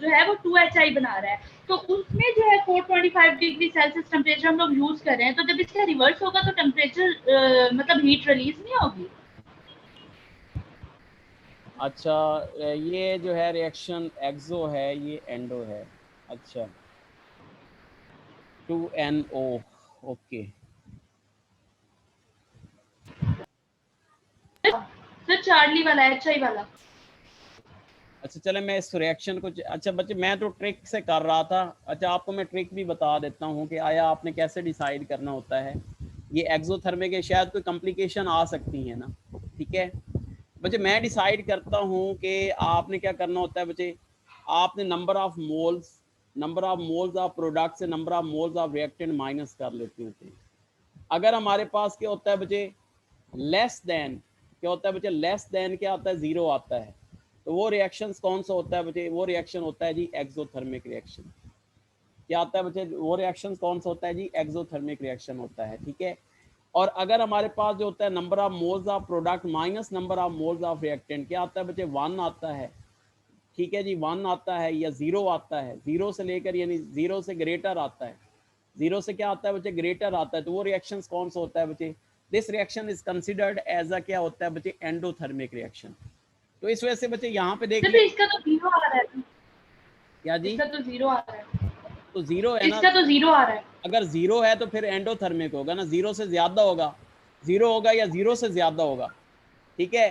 जो है वो 2HI बना रहा है, तो उसमें जो है 425 डिग्री सेल्सियस टेम्परेचर हम लोग यूज कर रहे हैं, तो जब इसका रिवर्स होगा तो टेम्परेचर मतलब हीट रिलीज नहीं होगी। अच्छा ये जो है रिएक्शन एक्सो है, ये एंडो है। अच्छा 2NO, ओके। सर चार्ली वाला HI वाला। अच्छा चले मैं इस रिएक्शन को, अच्छा बच्चे मैं तो ट्रिक से कर रहा था। अच्छा आपको मैं ट्रिक भी बता देता हूँ कि आया आपने कैसे डिसाइड करना होता है। ये एक्सोथर्मिक है, शायद कोई कॉम्प्लिकेशन आ सकती है ना, ठीक है बच्चे। मैं डिसाइड करता हूँ कि आपने क्या करना होता है बच्चे, आपने number of moles of product से number of moles of reactant minus कर लेते होते हैं। अगर हमारे पास क्या होता है बच्चे, लेस देन, क्या होता है बच्चे, लेस देन क्या आता है, जीरो आता है, तो वो रिएक्शन कौन सा होता है बच्चे, वो रिएक्शन होता है जी एक्सोथर्मिक रिएक्शन। क्या आता है बच्चे, वो रिएक्शन कौन सा होता है जी, एक्सोथर्मिक रिएक्शन होता है, ठीक है। और अगर हमारे पास जो होता है number of moles of product minus number of moles of reactant, क्या आता है बच्चे, 1 आता है, ठीक है जी, 1 आता है या 0 आता है, 0 से लेकर यानी 0 से ग्रेटर आता है, 0 से क्या आता है बच्चे, ग्रेटर आता है, तो वो रिएक्शन कौन सा होता है बच्चे, this reaction is considered as a क्या होता है बच्चे, एंडोथर्मिक रिएक्शन। तो इस वजह से बच्चे यहाँ पे देख लीजिए, इसका तो 0 आ रहा है। क्या जी, इसका तो 0 आ रहा है। तो 0 है ना, इसका तो 0 आ रहा है। अगर 0 है तो फिर एंडोथर्मिक होगा ना, 0 से ज्यादा होगा, 0 होगा या 0 से ज्यादा होगा, ठीक है।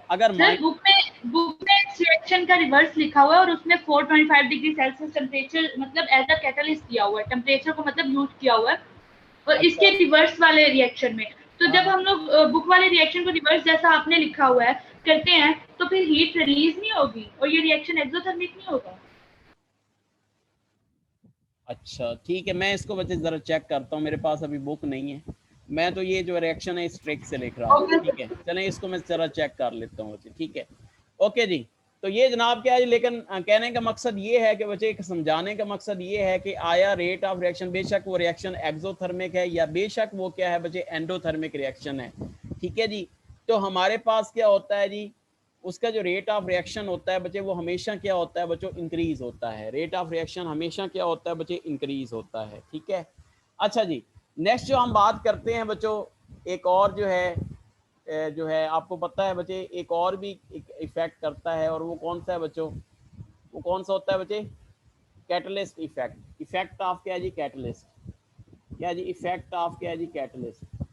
अगर सर बुक में इस रिएक्शन का रिवर्स लिखा हुआ है और उसमें 425 डिग्री सेल्सियस टेम्परेचर मतलब एज अ कैटलिस्ट दिया हुआ है, टेम्परेचर को मतलब यूज किया हुआ है, और अच्छा। इसके रिवर्स वाले रिएक्शन में तो जब हम लोग बुक वाले रिएक्शन को रिवर्स जैसा आपने लिखा हुआ है करते हैं तो फिर हीट रिलीज नहीं होगी और ये रिएक्शन एक्सोथर्मिक नहीं होगा। अच्छा ठीक है, मैं इसको बच्चे जरा चेक करता हूँ, मेरे पास अभी बुक नहीं है, मैं तो ये जो रिएक्शन है इस ट्रिक से लिख रहा हूँ, ठीक है। चलें इसको मैं जरा चेक कर लेता हूँ बच्चे, ठीक है, ओके जी। तो ये जनाब क्या है, लेकिन कहने का मकसद ये है कि बच्चे समझाने का मकसद ये है कि आया रेट ऑफ रिएक्शन, बेशक वो रिएक्शन एक्सोथर्मिक है या बेशक वो क्या है बच्चे, एंडोथर्मिक रिएक्शन है, ठीक है जी। तो हमारे पास क्या होता है जी, उसका जो रेट ऑफ रिएक्शन होता है बच्चे वो हमेशा क्या होता है बच्चों, इंक्रीज होता है। रेट ऑफ रिएक्शन हमेशा क्या होता है बच्चे, इंक्रीज होता है, ठीक है। अच्छा जी, नेक्स्ट जो हम बात करते हैं बच्चों, एक और जो है आपको पता है बच्चे, एक और भी इफेक्ट करता है, और वो कौन सा है बच्चों, वो कौन सा होता है बच्चे, कैटलिस्ट इफेक्ट। इफेक्ट ऑफ क्या है जी, कैटलिस्ट, क्या जी, इफेक्ट ऑफ क्या है जी, कैटलिस्ट,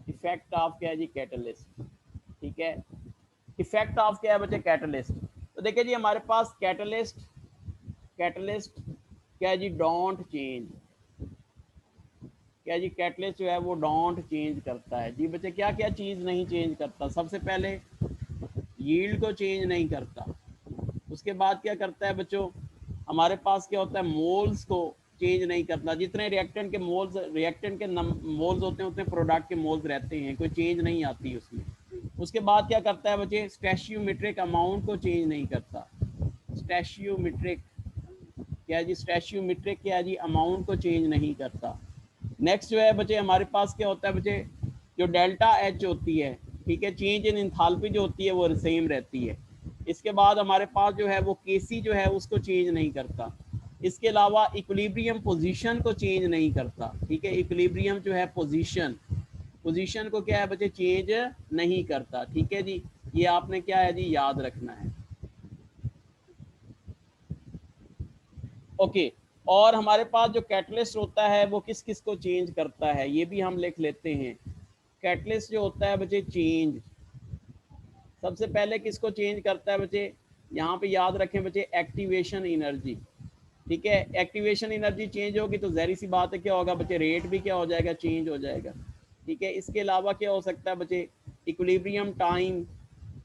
इफेक्ट ऑफ क्या है जी, कैटलिस्ट, ठीक है। इफेक्ट ऑफ क्या है बच्चे, कैटलिस्ट। तो देखिए जी हमारे पास कैटलिस्ट क्या है जी, डोंट चेंज, क्या जी, कैटलिस्ट जो है वो डोंट चेंज करता है जी बच्चे। क्या क्या चीज़ नहीं चेंज करता, सबसे पहले यील्ड को चेंज नहीं करता, उसके बाद क्या करता है बच्चों, हमारे पास क्या होता है, मोल्स को चेंज नहीं करता, जितने रिएक्टेंट के मोल्स होते हैं उतने प्रोडक्ट के मोल्स रहते हैं, कोई चेंज नहीं आती उसमें। उसके बाद क्या करता है बच्चे, स्टैचियोमेट्रिक अमाउंट को चेंज नहीं करता, स्टैचियोमेट्रिक क्या जी, स्टैचियोमेट्रिक क्या जी, अमाउंट को चेंज नहीं करता। नेक्स्ट जो है बच्चे हमारे पास क्या होता है बच्चे, जो डेल्टा एच होती है, ठीक है, चेंज इन एंथैल्पी जो होती है वो सेम रहती है। इसके बाद हमारे पास जो है वो केसी जो है उसको चेंज नहीं करता, इसके अलावा इक्विलिब्रियम पोजीशन को चेंज नहीं करता, ठीक है। इक्विलिब्रियम जो है पोजीशन को क्या है बच्चे, चेंज नहीं करता, ठीक है जी। ये आपने क्या है जी याद रखना है। ओके, और हमारे पास जो कैटलिस्ट होता है वो किस किस को चेंज करता है, ये भी हम लिख लेते हैं। कैटलिस्ट जो होता है बच्चे चेंज, सबसे पहले किसको चेंज करता है बच्चे, यहाँ पे याद रखें बच्चे, एक्टिवेशन एनर्जी, ठीक है। एक्टिवेशन एनर्जी चेंज होगी तो ज़ाहिर सी बात है क्या होगा बच्चे, रेट भी क्या हो जाएगा, चेंज हो जाएगा, ठीक है। इसके अलावा क्या हो सकता है बच्चे, इक्विलिब्रियम टाइम,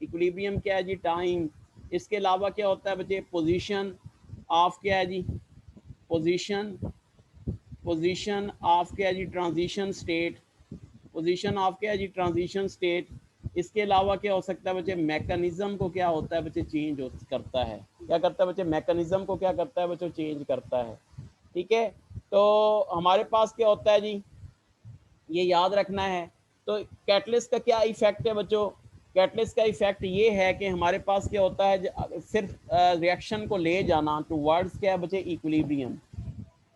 इक्विलिब्रियम क्या है जी, टाइम। इसके अलावा क्या होता है बच्चे, पोजीशन ऑफ क्या है जी, पोजीशन ऑफ क्या है जी, ट्रांजिशन स्टेट, पोजीशन ऑफ क्या है जी, ट्रांजिशन स्टेट। इसके अलावा क्या हो सकता है बच्चे, मैकेनिज्म को क्या होता है बच्चे, चेंज करता है, क्या करता है बच्चे, मैकेनिज्म को क्या करता है बच्चों, चेंज करता है, ठीक है। तो हमारे पास क्या होता है जी, ये याद रखना है। तो कैटलिस्ट का क्या इफेक्ट है बच्चों, कैटलिस्ट का इफेक्ट ये है कि हमारे पास क्या होता है, सिर्फ रिएक्शन को ले जाना टुवर्ड्स क्या है बच्चे, इक्विलिब्रियम,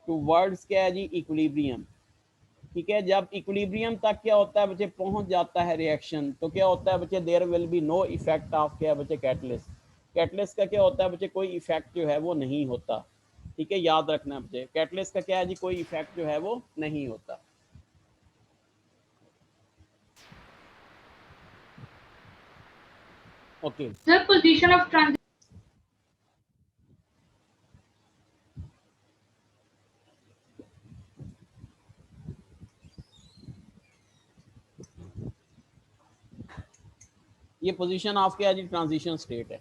टुवर्ड्स क्या है जी, इक्विलिब्रियम, ठीक है। जब इक्विलिब्रियम तक क्या होता है बच्चे, पहुंच जाता है रिएक्शन, तो क्या होता है बच्चे, there will be no effect of क्या है बच्चे, कैटलिस्ट। कैटलिस्ट का क्या होता है बच्चे, कोई इफेक्ट जो है वो नहीं होता, ठीक है, याद रखना बच्चे। कैटलिस्ट का क्या है जी, कोई इफेक्ट जो है वो नहीं होता। Okay, sir position of transition, ये पोजीशन ऑफ क्या है जी, ट्रांजिशन स्टेट है।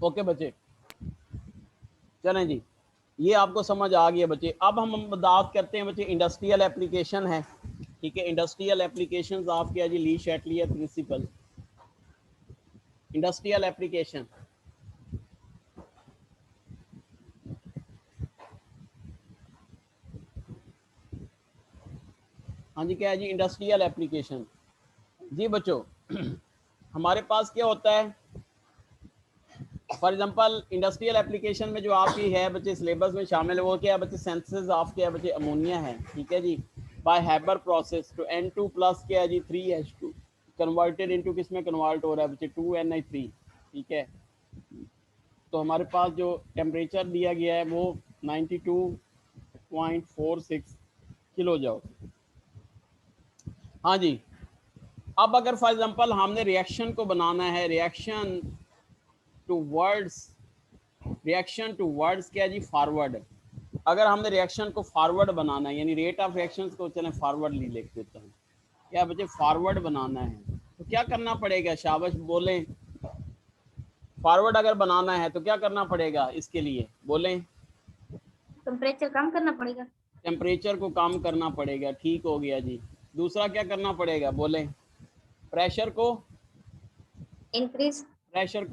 ओके बच्चे, चलें जी, ये आपको समझ आ गया बच्चे। अब हम बात करते हैं बच्चे, इंडस्ट्रियल एप्लीकेशन है, ठीक है। इंडस्ट्रियल एप्लीकेशंस ऑफ क्या जी, ली शैटलियर प्रिंसिपल, इंडस्ट्रियल एप्लीकेशन। हाँ जी, क्या है जी, इंडस्ट्रियल एप्लीकेशन। जी बच्चों, हमारे पास क्या होता है, फॉर एग्जांपल इंडस्ट्रियल एप्लीकेशन में जो आपकी है बच्चे सिलेबस में शामिल है वो क्या है बच्चे, सिंथेसिस ऑफ क्या है बच्चे, अमोनिया है, ठीक है जी, by Haber process to N2 plus क्या है जी, 3H2 कन्वर्टेड इनटू किस में कन्वर्ट हो रहा है बच्चे, 2NI3, ठीक है। तो हमारे पास जो टेम्परेचर दिया गया है वो 92.46 किलो जूल। हाँ जी, अब अगर फॉर एग्जांपल हमने रिएक्शन को बनाना है, रिएक्शन टूवर्ड्स क्या जी, फॉरवर्ड। अगर हमने रिएक्शन को फॉरवर्ड बनाना है, यानी रेट ऑफ रिएक्शंस को चलें फॉरवर्ड लिख देते हैं, क्या बच्चे फॉरवर्ड बनाना है तो क्या करना पड़ेगा, शाबाश बोलें। फॉरवर्ड अगर बनाना है तो क्या करना पड़ेगा, इसके लिए बोलें। टेम्परेचर कम करना पड़ेगा, टेम्परेचर को कम करना पड़ेगा, ठीक हो गया जी। दूसरा क्या करना पड़ेगा, बोलें। प्रेशर को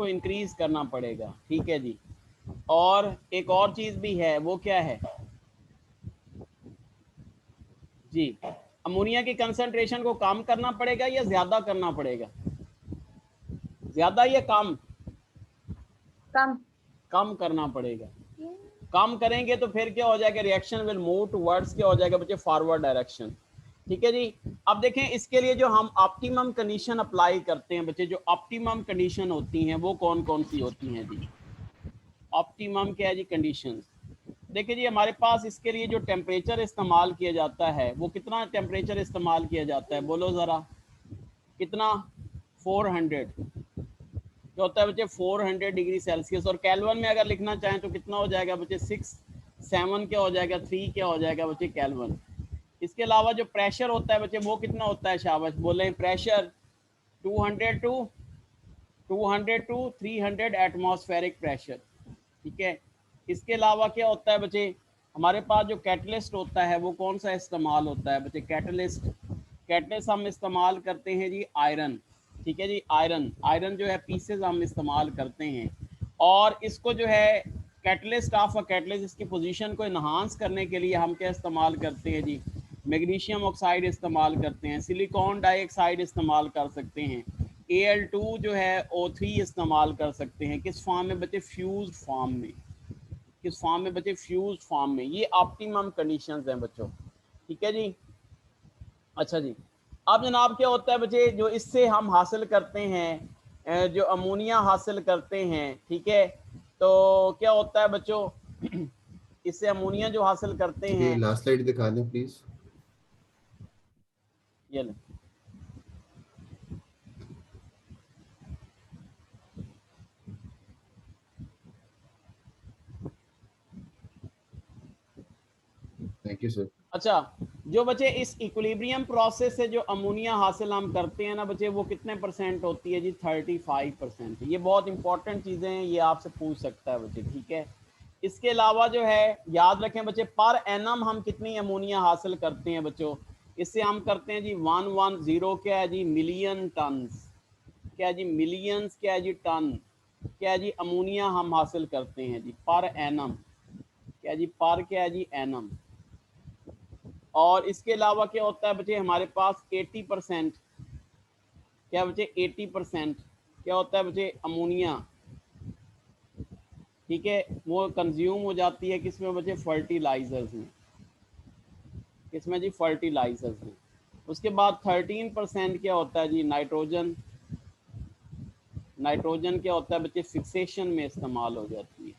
इंक्रीज करना पड़ेगा, ठीक है जी। और एक और चीज भी है, वो क्या है जी, अमोनिया की कंसंट्रेशन को कम करना पड़ेगा या ज्यादा करना पड़ेगा, ज्यादा या कम करना पड़ेगा। कम करेंगे तो फिर क्या हो जाएगा, रिएक्शन विल मूव टुवर्ड्स क्या हो जाएगा बच्चे, फॉरवर्ड डायरेक्शन, ठीक है जी। अब देखें इसके लिए जो हम ऑप्टिमम कंडीशन अप्लाई करते हैं बच्चे, जो ऑप्टिमम कंडीशन होती हैं वो कौन कौन सी होती हैं जी, ऑप्टिमम क्या है जी कंडीशंस। देखिए जी, हमारे पास इसके लिए जो टेम्परेचर इस्तेमाल किया जाता है वो कितना टेम्परेचर इस्तेमाल किया जाता है, बोलो ज़रा कितना, 400 जो होता है बच्चे 400 डिग्री सेल्सियस। और केल्विन में अगर लिखना चाहें तो कितना हो जाएगा बच्चे, 6-7 क्या हो जाएगा, 3 क्या हो जाएगा बच्चे, केल्विन। इसके अलावा जो प्रेशर होता है बच्चे वो कितना होता है, शाबाश बोलें, प्रेशर 200 टू 300 एटमॉस्फेरिक प्रेशर, ठीक है। इसके अलावा क्या होता है बच्चे, हमारे पास जो कैटलिस्ट होता है वो कौन सा इस्तेमाल होता है बच्चे, कैटलिस्ट हम इस्तेमाल करते हैं जी आयरन, ठीक है जी। आयरन जो है पीसेज हम इस्तेमाल करते हैं, और इसको जो है कैटलिस्ट ऑफ अ कैटलिस्ट, इसकी पोजीशन को इन्हांस करने के लिए हम क्या इस्तेमाल करते हैं जी, मैग्नीशियम ऑक्साइड इस्तेमाल करते हैं, सिलिकॉन डाइऑक्साइड इस्तेमाल कर सकते हैं, Al2 जो है O3 इस्तेमाल कर सकते हैं किस फॉर्म में बच्चे, फ्यूज फॉर्म में। किस फॉर्म में बच्चे, फ्यूज फॉर्म में। ये ऑप्टिमम कंडीशंस हैं बच्चों, ठीक है जी। अच्छा जी, अब जनाब क्या होता है बच्चे, जो इससे हम हासिल करते हैं, जो अमोनिया हासिल करते हैं, ठीक है, तो क्या होता है बच्चों, इससे अमोनिया जो हासिल करते ये हैं, लास्ट स्लाइड दिखा दें प्लीज। ये लें। Thank you sir. अच्छा, जो बच्चे इस इक्विलिब्रियम प्रोसेस से जो अमोनिया हासिल हम करते हैं ना बच्चे, वो कितने परसेंट होती है जी, 35%। ये बहुत इंपॉर्टेंट चीज़ें हैं, ये आपसे पूछ सकता है बच्चे, ठीक है। इसके अलावा जो है याद रखें बच्चे, पर एनम हम कितनी अमोनिया हासिल करते हैं बच्चों, इससे हम करते हैं जी 110 क्या है जी, मिलियन टन्स, क्या है जी, मिलियंस, क्या है जी, टन, क्या है जी, अमोनिया हम हासिल करते हैं जी पर एनम, क्या है जी, पर क्या है जी, एनम। और इसके अलावा क्या होता है बच्चे, हमारे पास 80%, क्या बच्चे, 80% क्या होता है बच्चे, अमोनिया, ठीक है, वो कंज्यूम हो जाती है किसमें बच्चे, फर्टिलाइजर्स में। किसमें जी, फर्टिलाइजर्स में। उसके बाद 13% क्या होता है जी, नाइट्रोजन। नाइट्रोजन क्या होता है बच्चे, फिक्सेशन में इस्तेमाल हो जाती है,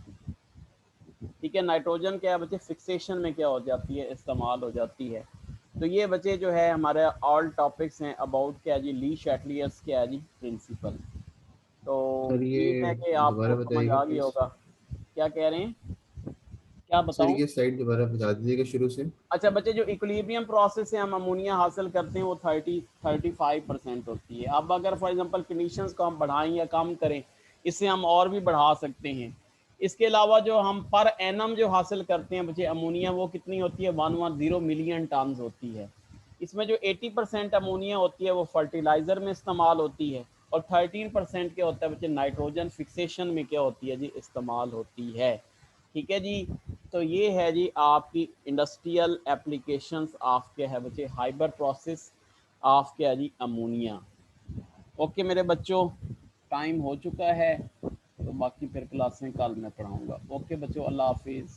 ठीक है। नाइट्रोजन क्या है बच्चे, फिक्सेशन में क्या हो जाती है, इस्तेमाल हो जाती है। तो ये बच्चे जो है हमारे ऑल टॉपिक्स हैं अबाउट क्या जी, ली शैटलियर्स क्या है जी, प्रिंसिपल। तो सर उम्मीद ये है कि दोबारा आपको समझ बताइएगा आ गया प्लीज। होगा। क्या कह रहे हैं, क्या सर बताऊं? ये स्लाइड दोबारा बता दीजिएगा शुरू से। अच्छा बच्चे, जो इक्विलिब्रियम प्रोसेस से हम अमोनिया हासिल करते हैं वो 35% होती है। अब अगर फॉर एग्जांपल कंडीशंस को हम बढ़ाएं या कम करें, इससे हम और भी बढ़ा सकते हैं। इसके अलावा जो हम पर एनम जो हासिल करते हैं बच्चे अमोनिया, वो कितनी होती है, 110 मिलियन टन्स होती है। इसमें जो 80% अमोनिया होती है वो फर्टिलाइज़र में इस्तेमाल होती है, और 13% क्या होता है बच्चे, नाइट्रोजन फिक्सेशन में क्या होती है जी, इस्तेमाल होती है, ठीक है जी। तो ये है जी आपकी इंडस्ट्रियल एप्लीकेशंस ऑफ क्या है बच्चे, हाइबर प्रोसेस ऑफ क्या है जी, अमोनिया। ओके मेरे बच्चों, टाइम हो चुका है, तो बाकी फिर क्लासें कल मैं पढ़ाऊँगा। ओके बच्चों, अल्लाह हाफिज़।